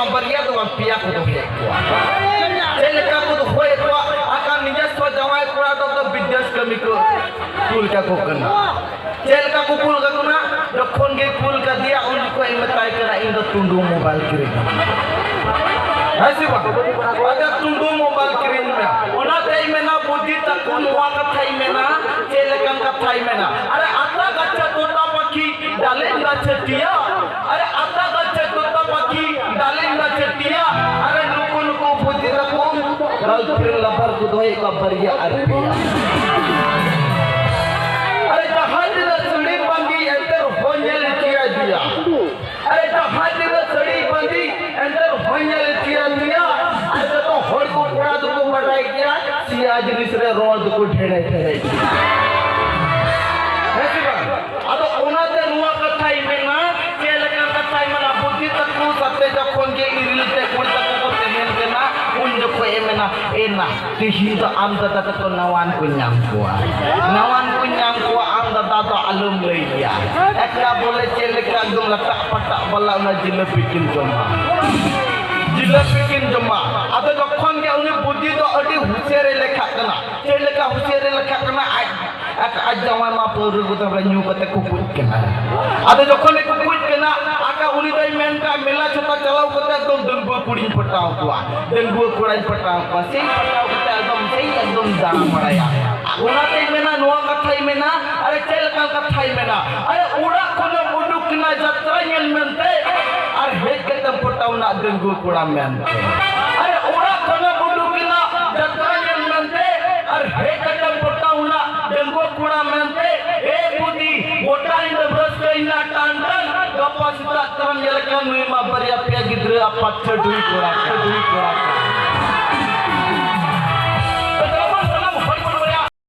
bang beria tu bang pia ko tu he seleka ko tu hoye ko akan nijaswa jawai kura tu business kami ko kul ka ko kana seleka ko kul ka kuna jokhon ge kul ka dia unko em metai kena indo tundu mobile kirim ऐसी बात अगर तुम दो mobile Kirin में उना ताई में ना बुद्धि तक कुनवा का थाई में ना चेलकन का थाई में ना अरे आता गच्चा तोता पक्षी डालेंगा छटिया अरे आता गच्चा तोता पक्षी डालेंगा छटिया अरे नुको नुको बुद्धि तक गर्लफ्रेंड लवर को दोए का बरिया अरबिया अरे जहाज ना सुड़ी बंदी अंदर होंजल किया दिया अरे जहाज ना सुड़ी बंदी अंदर होंजल किया दिया ऐसे तो होड़ को पूरा तो को मटाई किया सियाज निसरे रोड को ढेड़े ढेड़े ऐसी बात अब ओना ते नुआ कथाई में ना के लगा कथाई में ना बुद्धि तक को सत्य जब कोन के इरिल ते कोन तक को तेमेन के ना उन जो को एमेना एना तिही तो आम तक तो नावान को nyam ko am da to alum leia ekla boleh celeka dum letak patak bala na jile bikin joma ada jokhon ge uni buddhi to adi husiare lekha kana celeka husiare lekha kana aj jawai ma puru ko ta nyu kate kuput kana ada jokhon kuput kana aka uni dai menka mela chota chalau kate ekdom dengbu kuring pataw ko sei pataw kate ekdom dang maraya una tai mena noa kathai mena are celka kathai mena are ura kono uduk na jatra nyel mente ar he kate pataw na dengbu kura mente are ura kono uduk na jatra nyel mente ar he kate pataw na dengbu kura mente e budi gota inde bros kaina tandan gapa sita taran yelkan nui ma bariya pya gidra apat chadui kura